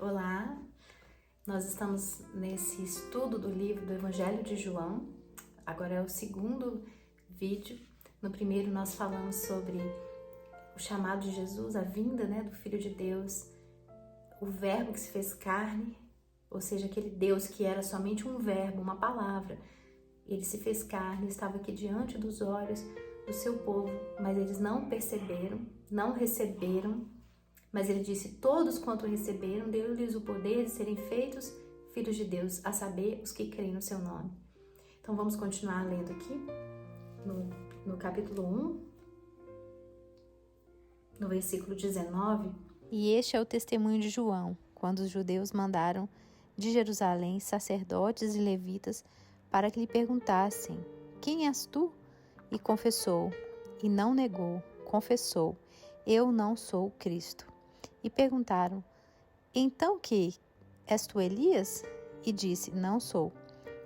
Olá, nós estamos nesse estudo do livro do Evangelho de João. Agora é o segundo vídeo. No primeiro nós falamos sobre o chamado de Jesus, a vinda, do Filho de Deus, o verbo que se fez carne, ou seja, aquele Deus que era somente um verbo, uma palavra. Ele se fez carne, estava aqui diante dos olhos do seu povo, mas eles não perceberam, não receberam. Mas ele disse, todos quanto receberam, deu-lhes o poder de serem feitos filhos de Deus, a saber, os que creem no seu nome. Então vamos continuar lendo aqui, no capítulo 1, no versículo 19. E este é o testemunho de João, quando os judeus mandaram de Jerusalém sacerdotes e levitas para que lhe perguntassem, quem és tu? E confessou, e não negou, confessou, eu não sou o Cristo. E perguntaram, então que? És tu Elias? E disse, não sou.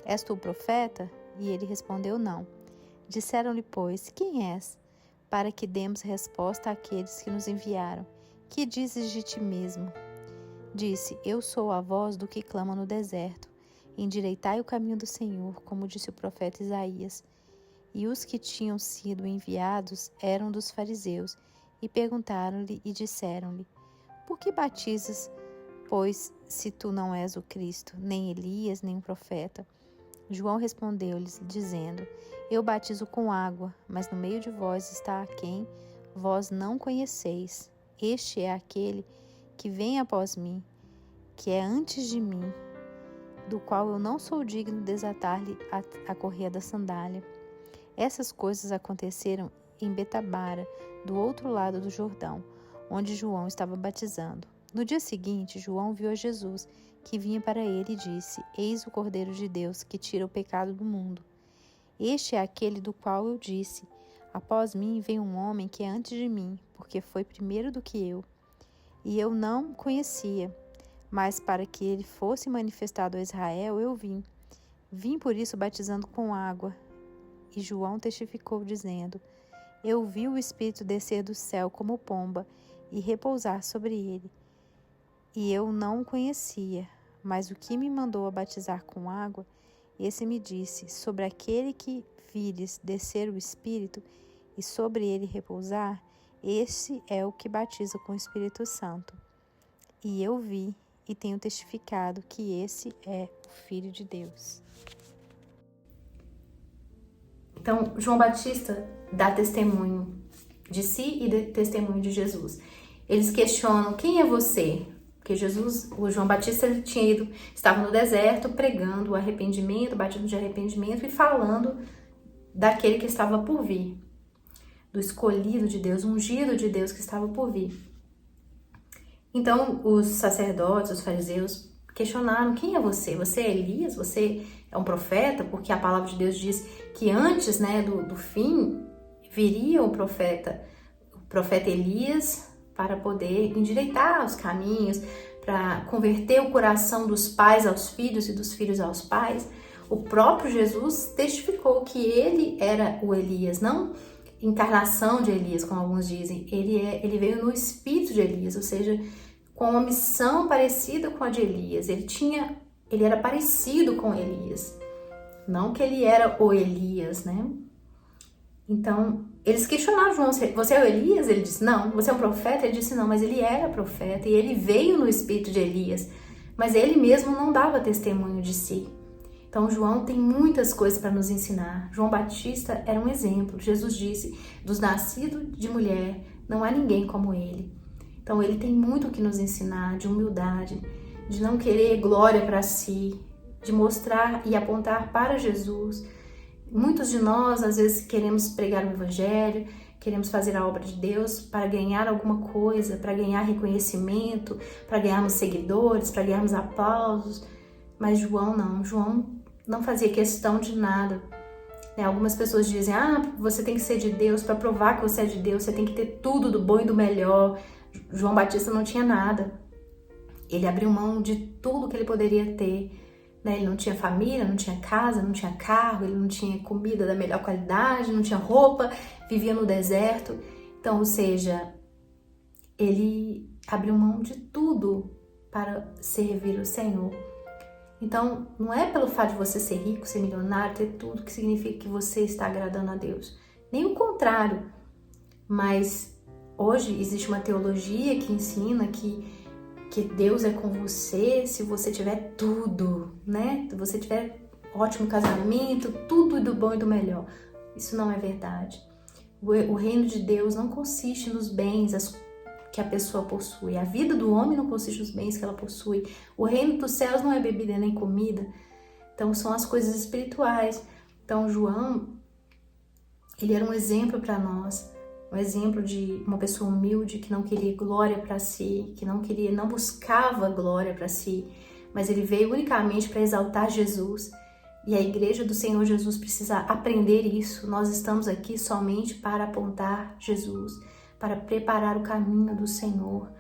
És tu o profeta? E ele respondeu, não. Disseram-lhe, pois, quem és? Para que demos resposta àqueles que nos enviaram. Que dizes de ti mesmo? Disse, eu sou a voz do que clama no deserto. Endireitai o caminho do Senhor, como disse o profeta Isaías. E os que tinham sido enviados eram dos fariseus, e perguntaram-lhe e disseram-lhe, por que batizas, pois, se tu não és o Cristo, nem Elias, nem o profeta? João respondeu-lhes, dizendo, eu batizo com água, mas no meio de vós está quem vós não conheceis. Este é aquele que vem após mim, que é antes de mim, do qual eu não sou digno de desatar-lhe a correia da sandália. Essas coisas aconteceram em Betabara, do outro lado do Jordão, onde João estava batizando. No dia seguinte, João viu a Jesus, que vinha para ele e disse, eis o Cordeiro de Deus, que tira o pecado do mundo. Este é aquele do qual eu disse, após mim vem um homem que é antes de mim, porque foi primeiro do que eu. E eu não o conhecia, mas para que ele fosse manifestado a Israel, eu vim. Vim por isso batizando com água. E João testificou, dizendo, eu vi o Espírito descer do céu como pomba e repousar sobre ele. E eu não o conhecia, mas o que me mandou a batizar com água, esse me disse, sobre aquele que vires descer o Espírito e sobre ele repousar, esse é o que batiza com o Espírito Santo. E eu vi e tenho testificado que esse é o Filho de Deus. Então, João Batista dá testemunho de si e testemunho de Jesus. Eles questionam, quem é você? Porque o João Batista, ele estava no deserto pregando o arrependimento, batismo de arrependimento e falando daquele que estava por vir, do escolhido de Deus, ungido de Deus que estava por vir. Então, os sacerdotes, os fariseus, questionaram, quem é você? Você é Elias? Você é um profeta? Porque a palavra de Deus diz que antes do fim viria o profeta Elias para poder endireitar os caminhos, para converter o coração dos pais aos filhos e dos filhos aos pais. O próprio Jesus testificou que ele era o Elias, não encarnação de Elias, como alguns dizem. Ele veio no espírito de Elias, ou seja, com uma missão parecida com a de Elias. Ele era parecido com Elias. Não que ele era o Elias, Então, eles questionaram João, você é o Elias? Ele disse, não. Você é um profeta? Ele disse, não, mas ele era profeta e ele veio no espírito de Elias. Mas ele mesmo não dava testemunho de si. Então, João tem muitas coisas para nos ensinar. João Batista era um exemplo. Jesus disse, dos nascidos de mulher, não há ninguém como ele. Então, ele tem muito o que nos ensinar, de humildade, de não querer glória para si, de mostrar e apontar para Jesus. Muitos de nós, às vezes, queremos pregar o Evangelho, queremos fazer a obra de Deus para ganhar alguma coisa, para ganhar reconhecimento, para ganharmos seguidores, para ganharmos aplausos. Mas João não. João não fazia questão de nada. Algumas pessoas dizem, você tem que ser de Deus, para provar que você é de Deus, você tem que ter tudo do bom e do melhor. João Batista não tinha nada. Ele abriu mão de tudo que ele poderia ter. Ele não tinha família, não tinha casa, não tinha carro, ele não tinha comida da melhor qualidade, não tinha roupa, vivia no deserto. Então, ou seja, ele abriu mão de tudo para servir o Senhor. Então, não é pelo fato de você ser rico, ser milionário, ter tudo, que significa que você está agradando a Deus. Nem o contrário. Mas hoje existe uma teologia que ensina que Deus é com você se você tiver tudo, né? Se você tiver ótimo casamento, tudo do bom e do melhor. Isso não é verdade. O reino de Deus não consiste nos bens que a pessoa possui. A vida do homem não consiste nos bens que ela possui. O reino dos céus não é bebida nem comida. Então são as coisas espirituais. Então João, ele era um exemplo para nós. Um exemplo de uma pessoa humilde que não queria glória para si, que não buscava glória para si, mas ele veio unicamente para exaltar Jesus. E a igreja do Senhor Jesus precisa aprender isso. Nós estamos aqui somente para apontar Jesus, para preparar o caminho do Senhor,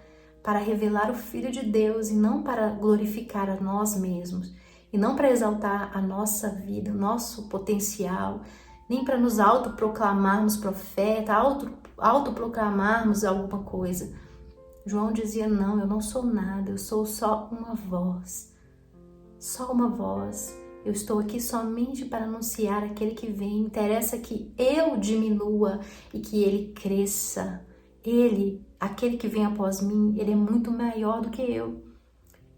para revelar o Filho de Deus e não para glorificar a nós mesmos, e não para exaltar a nossa vida, o nosso potencial, nem para nos autoproclamarmos profeta, autoproclamarmos alguma coisa. João dizia, não, eu não sou nada, eu sou só uma voz. Só uma voz. Eu estou aqui somente para anunciar aquele que vem. Interessa que eu diminua e que ele cresça. Ele, aquele que vem após mim, ele é muito maior do que eu.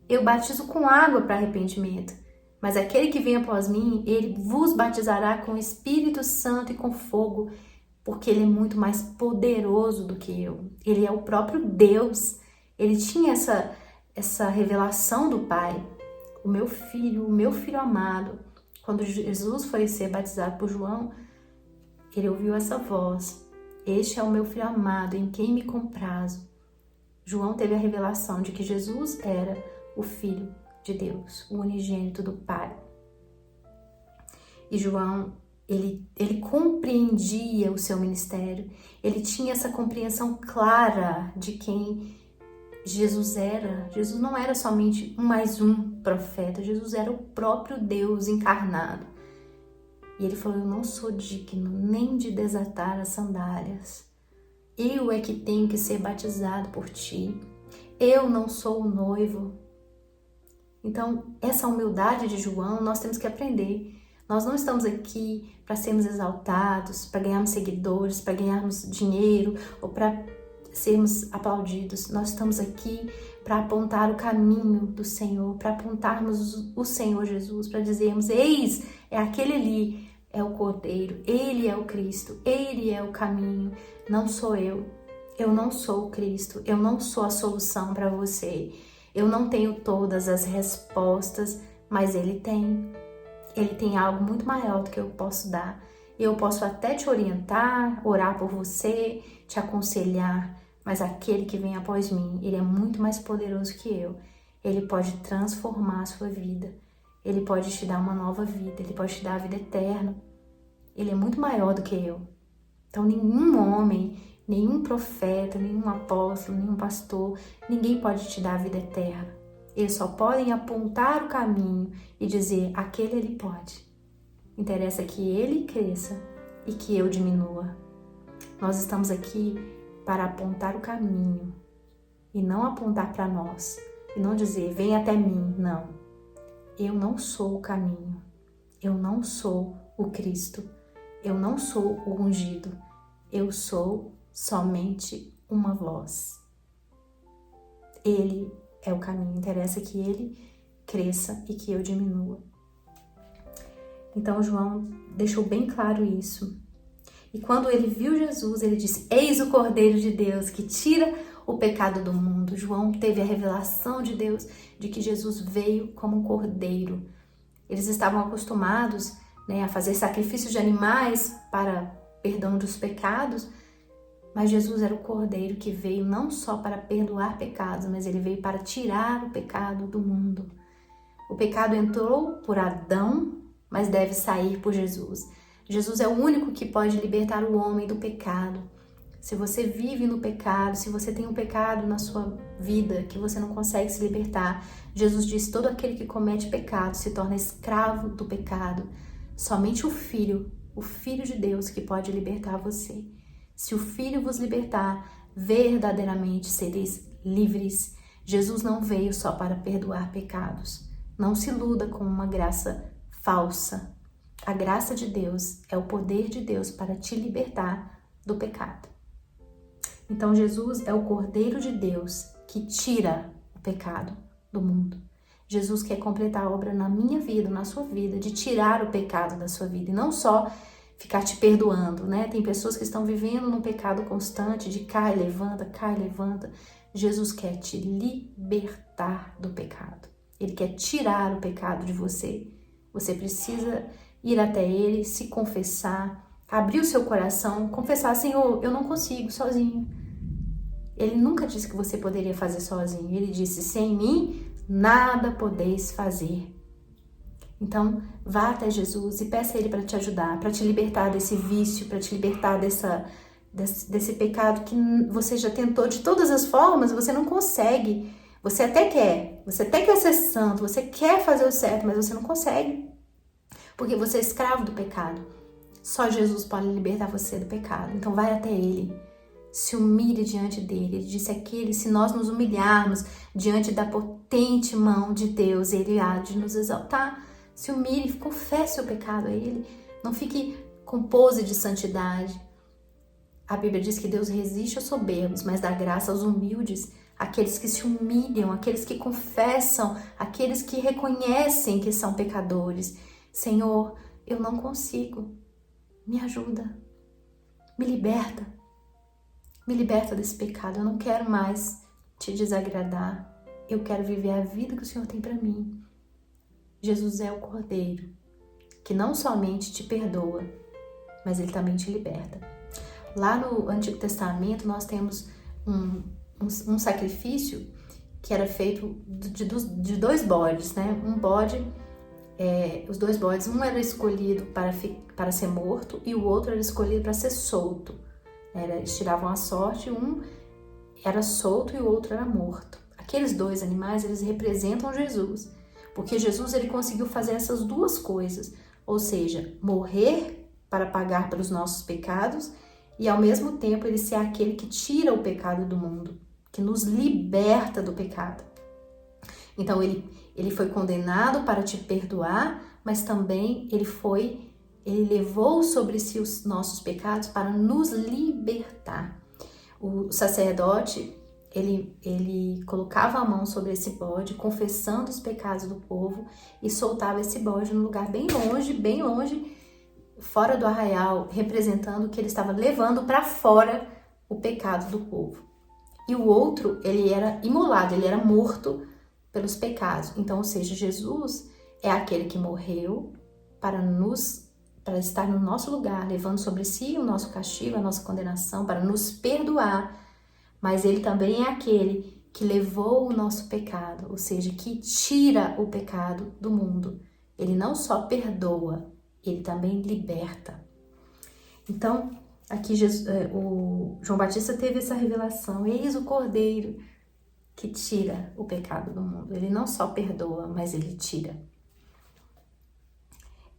Eu batizo com água para arrependimento. Mas aquele que vem após mim, ele vos batizará com o Espírito Santo e com fogo, porque ele é muito mais poderoso do que eu. Ele é o próprio Deus. Ele tinha essa revelação do Pai. O meu filho amado. Quando Jesus foi ser batizado por João, ele ouviu essa voz. Este é o meu filho amado, em quem me comprazo. João teve a revelação de que Jesus era o Filho de Deus, o unigênito do Pai. E João, ele compreendia o seu ministério, ele tinha essa compreensão clara de quem Jesus era. Jesus não era somente mais um profeta, Jesus era o próprio Deus encarnado. E ele falou, eu não sou digno nem de desatar as sandálias. Eu é que tenho que ser batizado por ti. Eu não sou o noivo. Então, essa humildade de João, nós temos que aprender. Nós não estamos aqui para sermos exaltados, para ganharmos seguidores, para ganharmos dinheiro ou para sermos aplaudidos. Nós estamos aqui para apontar o caminho do Senhor, para apontarmos o Senhor Jesus, para dizermos, eis, é aquele ali, é o Cordeiro, Ele é o Cristo, Ele é o caminho, não sou eu. Eu não sou o Cristo, eu não sou a solução para você. Eu não tenho todas as respostas, mas Ele tem. Ele tem algo muito maior do que eu posso dar. Eu posso até te orientar, orar por você, te aconselhar, mas aquele que vem após mim, ele é muito mais poderoso que eu. Ele pode transformar a sua vida. Ele pode te dar uma nova vida, ele pode te dar a vida eterna. Ele é muito maior do que eu. Então nenhum homem, nenhum profeta, nenhum apóstolo, nenhum pastor, ninguém pode te dar a vida eterna. Eles só podem apontar o caminho e dizer, aquele ele pode. Interessa que ele cresça e que eu diminua. Nós estamos aqui para apontar o caminho e não apontar para nós. E não dizer, vem até mim. Não. Eu não sou o caminho. Eu não sou o Cristo. Eu não sou o ungido. Eu sou somente uma voz. Ele é o caminho. Interessa que ele cresça e que eu diminua. Então João deixou bem claro isso. E quando ele viu Jesus, ele disse, eis o Cordeiro de Deus que tira o pecado do mundo. João teve a revelação de Deus de que Jesus veio como um cordeiro. Eles estavam acostumados, a fazer sacrifícios de animais para perdão dos pecados, mas Jesus era o cordeiro que veio não só para perdoar pecados, mas ele veio para tirar o pecado do mundo. O pecado entrou por Adão, mas deve sair por Jesus. Jesus é o único que pode libertar o homem do pecado. Se você vive no pecado, se você tem um pecado na sua vida que você não consegue se libertar, Jesus diz, todo aquele que comete pecado se torna escravo do pecado. Somente o Filho de Deus que pode libertar você. Se o Filho vos libertar, verdadeiramente sereis livres. Jesus não veio só para perdoar pecados. Não se iluda com uma graça falsa. A graça de Deus é o poder de Deus para te libertar do pecado. Então Jesus é o Cordeiro de Deus que tira o pecado do mundo. Jesus quer completar a obra na minha vida, na sua vida, de tirar o pecado da sua vida e não só ficar te perdoando, né? Tem pessoas que estão vivendo num pecado constante de cai, levanta, cai, levanta. Jesus quer te libertar do pecado. Ele quer tirar o pecado de você. Você precisa ir até Ele, se confessar, abrir o seu coração, confessar, Senhor, eu não consigo sozinho. Ele nunca disse que você poderia fazer sozinho. Ele disse, sem mim, nada podeis fazer. Então, vá até Jesus e peça a Ele para te ajudar, para te libertar desse vício, para te libertar desse pecado que você já tentou de todas as formas, você não consegue. Você até quer ser santo, você quer fazer o certo, mas você não consegue. Porque você é escravo do pecado. Só Jesus pode libertar você do pecado. Então, vai até Ele. Se humilhe diante dele. Ele disse aquele, se nós nos humilharmos diante da potente mão de Deus, Ele há de nos exaltar. Se humilhe, confesse o pecado a Ele. Não fique com pose de santidade. A Bíblia diz que Deus resiste aos soberbos, mas dá graça aos humildes, aqueles que se humilham, aqueles que confessam, aqueles que reconhecem que são pecadores. Senhor, eu não consigo. Me ajuda. Me liberta. Me liberta desse pecado. Eu não quero mais te desagradar. Eu quero viver a vida que o Senhor tem para mim. Jesus é o Cordeiro, que não somente te perdoa, mas Ele também te liberta. Lá no Antigo Testamento, nós temos um sacrifício que era feito de 2 bodes, né? Um bode, os 2 bodes, um era escolhido para ser morto e o outro era escolhido para ser solto. Eles tiravam a sorte, um era solto e o outro era morto. Aqueles 2 animais, eles representam Jesus, porque Jesus ele conseguiu fazer essas 2 coisas, ou seja, morrer para pagar pelos nossos pecados e ao mesmo tempo ele ser aquele que tira o pecado do mundo, que nos liberta do pecado. Então ele foi condenado para te perdoar, mas também ele levou sobre si os nossos pecados para nos libertar. O sacerdote, ele colocava a mão sobre esse bode, confessando os pecados do povo e soltava esse bode num lugar bem longe, fora do arraial, representando que ele estava levando para fora o pecado do povo. E o outro, ele era imolado, ele era morto pelos pecados. Então, ou seja, Jesus é aquele que morreu para estar no nosso lugar, levando sobre si o nosso castigo, a nossa condenação, para nos perdoar. Mas Ele também é aquele que levou o nosso pecado, ou seja, que tira o pecado do mundo. Ele não só perdoa, Ele também liberta. Então, aqui o João Batista teve essa revelação. Eis o Cordeiro que tira o pecado do mundo. Ele não só perdoa, mas Ele tira.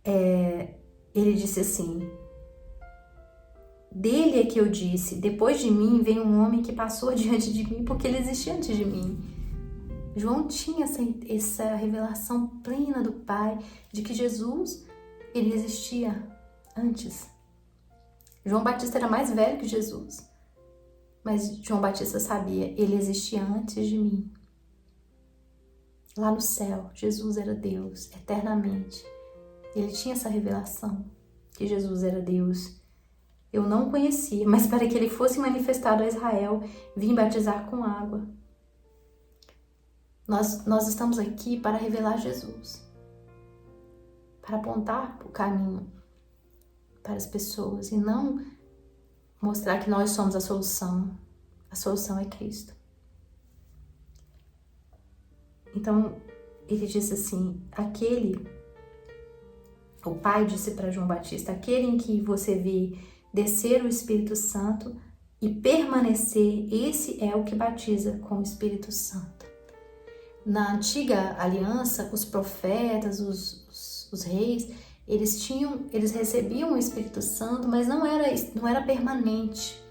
Ele disse assim, dele é que eu disse, depois de mim vem um homem que passou diante de mim, porque ele existia antes de mim. João tinha essa revelação plena do Pai, de que Jesus, ele existia antes. João Batista era mais velho que Jesus, mas João Batista sabia, ele existia antes de mim. Lá no céu, Jesus era Deus, eternamente. Ele tinha essa revelação, que Jesus era Deus. Eu não o conhecia, mas para que ele fosse manifestado a Israel, vim batizar com água. Nós estamos aqui para revelar Jesus, para apontar o caminho para as pessoas e não mostrar que nós somos a solução. A solução é Cristo. Então, ele disse assim, o Pai disse para João Batista, aquele em que você vê descer o Espírito Santo e permanecer, esse é o que batiza com o Espírito Santo. Na antiga aliança, os profetas, os reis, eles recebiam o Espírito Santo, mas não era permanente.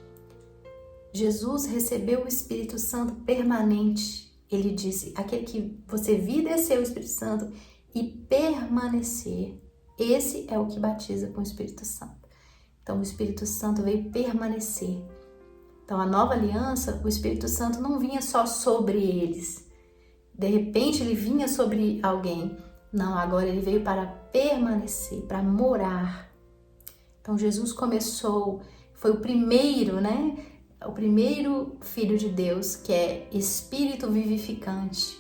Jesus recebeu o Espírito Santo permanente. ele disse, aquele que você vir descer o Espírito Santo e permanecer, esse é o que batiza com o Espírito Santo. Então, o Espírito Santo veio permanecer. Então, a nova aliança, o Espírito Santo não vinha só sobre eles. De repente, ele vinha sobre alguém. Não, agora ele veio para permanecer, para morar. Então, Jesus começou, foi o primeiro, né? O primeiro filho de Deus, que é espírito vivificante.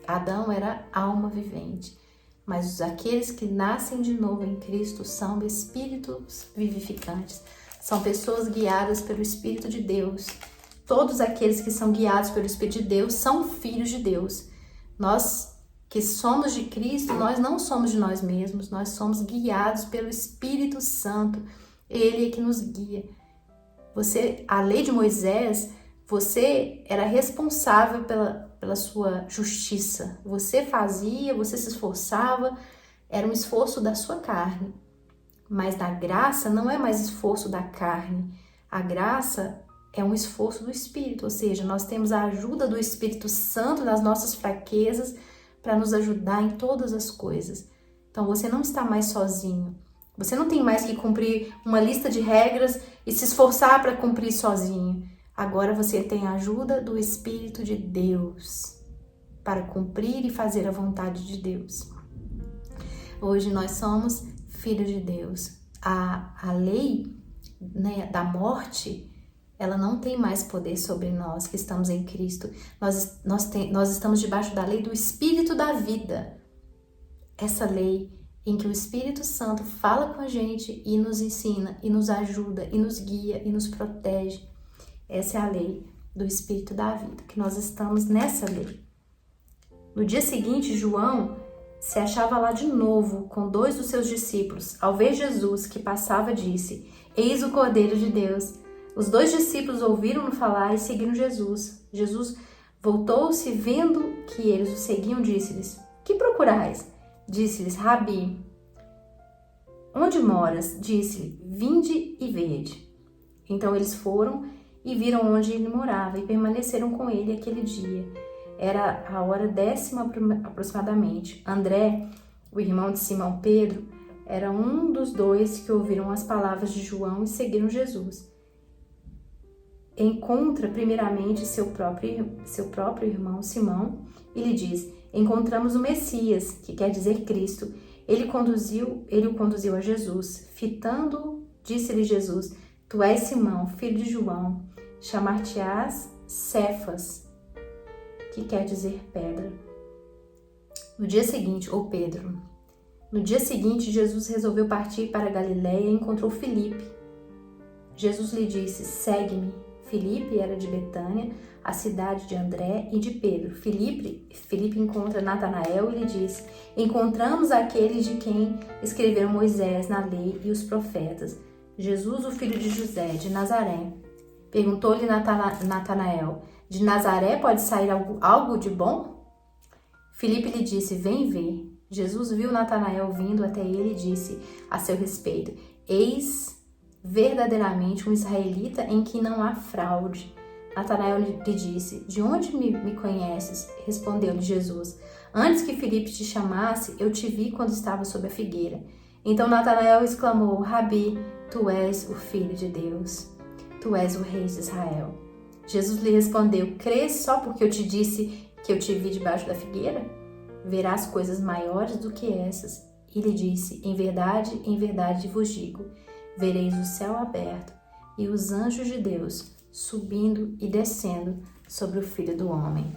Adão era alma vivente. Mas aqueles que nascem de novo em Cristo são espíritos vivificantes. São pessoas guiadas pelo Espírito de Deus. Todos aqueles que são guiados pelo Espírito de Deus são filhos de Deus. Nós que somos de Cristo, nós não somos de nós mesmos, nós somos guiados pelo Espírito Santo. Ele é que nos guia. A lei de Moisés, você era responsável pela sua justiça. Você fazia, você se esforçava, era um esforço da sua carne. Mas na graça não é mais esforço da carne. A graça é um esforço do Espírito, ou seja, nós temos a ajuda do Espírito Santo nas nossas fraquezas para nos ajudar em todas as coisas. Então você não está mais sozinho. Você não tem mais que cumprir uma lista de regras e se esforçar para cumprir sozinho. Agora você tem a ajuda do Espírito de Deus para cumprir e fazer a vontade de Deus. Hoje nós somos filhos de Deus. A lei, né, da morte, ela não tem mais poder sobre nós que estamos em Cristo. Nós estamos debaixo da lei do Espírito da vida. Essa lei em que o Espírito Santo fala com a gente e nos ensina, e nos ajuda, e nos guia, e nos protege. Essa é a lei do Espírito da vida, que nós estamos nessa lei. No dia seguinte, João se achava lá de novo com 2 dos seus discípulos. Ao ver Jesus que passava, disse: Eis o Cordeiro de Deus. Os 2 discípulos ouviram-no falar e seguiram Jesus. Jesus voltou-se, vendo que eles o seguiam, disse-lhes: Que procurais? Disse-lhes: Rabi, onde moras? Disse-lhe: Vinde e vede. Então eles foram e viram onde ele morava e permaneceram com ele aquele dia. Era a hora 10ª aproximadamente. André, o irmão de Simão Pedro, era um dos 2 que ouviram as palavras de João e seguiram Jesus. Encontra primeiramente seu próprio irmão Simão e lhe diz: Encontramos o Messias, que quer dizer Cristo. Ele o conduziu a Jesus. Fitando-o, disse-lhe Jesus: Tu és Simão, filho de João, chamar-te-ás Cefas, que quer dizer pedra. No dia seguinte, ou Pedro. No dia seguinte, Jesus resolveu partir para Galiléia e encontrou Filipe. Jesus lhe disse: Segue-me. Filipe era de Betânia, a cidade de André e de Pedro. Filipe encontra Natanael e lhe diz: Encontramos aquele de quem escreveram Moisés na lei e os profetas, Jesus, o filho de José, de Nazaré. Perguntou-lhe Natanael: De Nazaré pode sair algo de bom? Filipe lhe disse: Vem ver. Jesus viu Natanael vindo até ele e disse a seu respeito: Eis verdadeiramente um israelita em que não há fraude. Natanael lhe disse: De onde me conheces? Respondeu-lhe Jesus: Antes que Filipe te chamasse, eu te vi quando estava sob a figueira. Então Natanael exclamou: Rabi, tu és o Filho de Deus. Tu és o Rei de Israel. Jesus lhe respondeu: Crês só porque eu te disse que eu te vi debaixo da figueira? Verás coisas maiores do que essas. E lhe disse: em verdade vos digo, vereis o céu aberto e os anjos de Deus subindo e descendo sobre o Filho do Homem.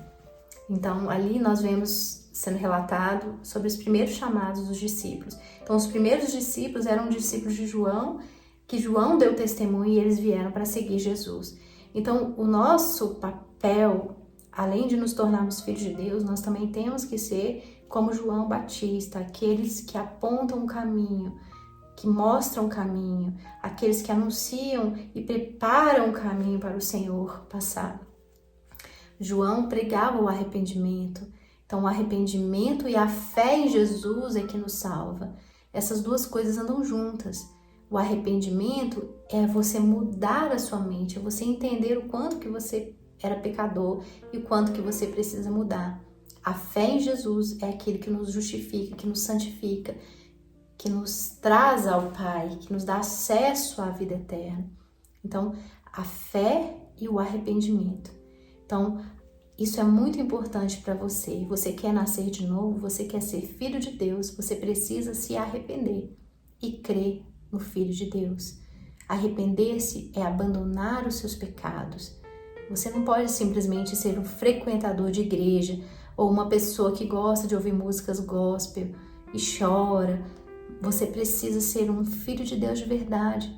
Então, ali nós vemos sendo relatado sobre os primeiros chamados dos discípulos. Então, os primeiros discípulos eram discípulos de João, que João deu testemunho e eles vieram para seguir Jesus. Então, o nosso papel, além de nos tornarmos filhos de Deus, nós também temos que ser como João Batista, aqueles que apontam o caminho, que mostram o caminho, aqueles que anunciam e preparam o caminho para o Senhor passar. João pregava o arrependimento. Então, o arrependimento e a fé em Jesus é que nos salva. Essas duas coisas andam juntas. O arrependimento é você mudar a sua mente, é você entender o quanto que você era pecador e o quanto que você precisa mudar. A fé em Jesus é aquele que nos justifica, que nos santifica, que nos traz ao Pai, que nos dá acesso à vida eterna. Então, a fé e o arrependimento. Então, isso é muito importante para você. Você quer nascer de novo, você quer ser filho de Deus, você precisa se arrepender e crer no Filho de Deus. Arrepender-se é abandonar os seus pecados. Você não pode simplesmente ser um frequentador de igreja ou uma pessoa que gosta de ouvir músicas gospel e chora. Você precisa ser um filho de Deus de verdade.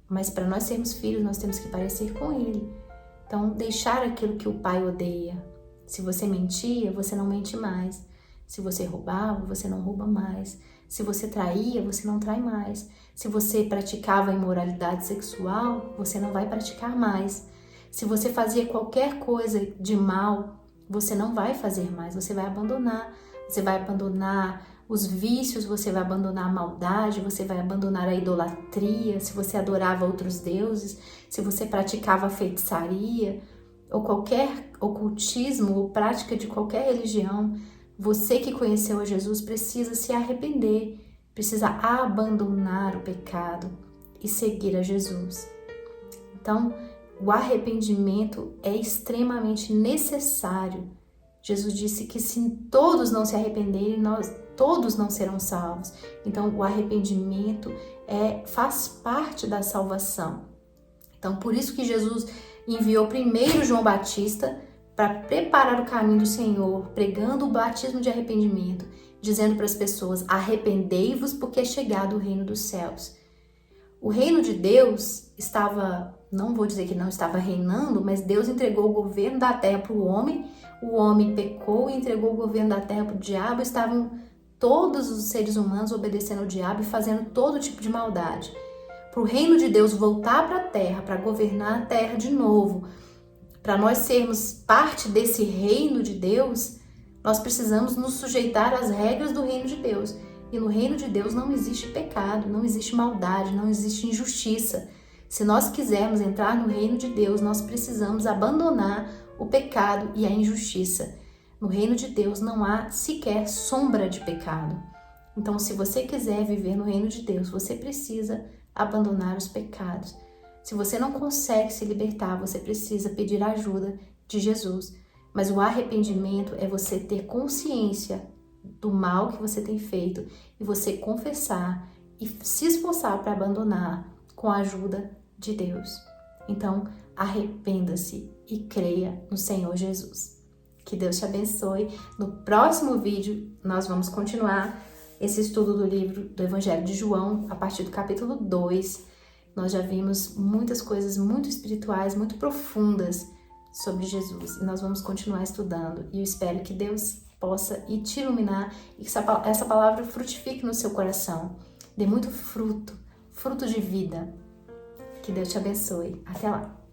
Mas para nós sermos filhos, nós temos que parecer com Ele. Então, deixar aquilo que o Pai odeia. Se você mentia, você não mente mais. Se você roubava, você não rouba mais. Se você traía, você não trai mais. Se você praticava imoralidade sexual, você não vai praticar mais. Se você fazia qualquer coisa de mal, você não vai fazer mais, você vai abandonar. Você vai abandonar os vícios, você vai abandonar a maldade, você vai abandonar a idolatria, se você adorava outros deuses, se você praticava feitiçaria, ou qualquer ocultismo, ou prática de qualquer religião, você que conheceu a Jesus precisa se arrepender, precisa abandonar o pecado e seguir a Jesus. Então, o arrependimento é extremamente necessário. Jesus disse que se todos não se arrependerem, todos não serão salvos. Então, o arrependimento faz parte da salvação. Então, por isso que Jesus enviou primeiro João Batista para preparar o caminho do Senhor, pregando o batismo de arrependimento, dizendo para as pessoas: arrependei-vos porque é chegado o reino dos céus. O reino de Deus estava, não vou dizer que não estava reinando, mas Deus entregou o governo da terra para o homem pecou e entregou o governo da terra para o diabo, estavam todos os seres humanos obedecendo ao diabo e fazendo todo tipo de maldade. Para o reino de Deus voltar para a terra, para governar a terra de novo, para nós sermos parte desse reino de Deus, nós precisamos nos sujeitar às regras do reino de Deus. E no reino de Deus não existe pecado, não existe maldade, não existe injustiça. Se nós quisermos entrar no reino de Deus, nós precisamos abandonar o pecado e a injustiça. No reino de Deus não há sequer sombra de pecado. Então, se você quiser viver no reino de Deus, você precisa abandonar os pecados. Se você não consegue se libertar, você precisa pedir a ajuda de Jesus. Mas o arrependimento é você ter consciência do mal que você tem feito e você confessar e se esforçar para abandonar com a ajuda de Deus. Então, arrependa-se e creia no Senhor Jesus. Que Deus te abençoe. No próximo vídeo, nós vamos continuar esse estudo do livro do Evangelho de João, a partir do capítulo 2. Nós já vimos muitas coisas muito espirituais, muito profundas sobre Jesus. E nós vamos continuar estudando. E eu espero que Deus possa ir te iluminar e que essa palavra frutifique no seu coração. Dê muito fruto de vida. Que Deus te abençoe. Até lá!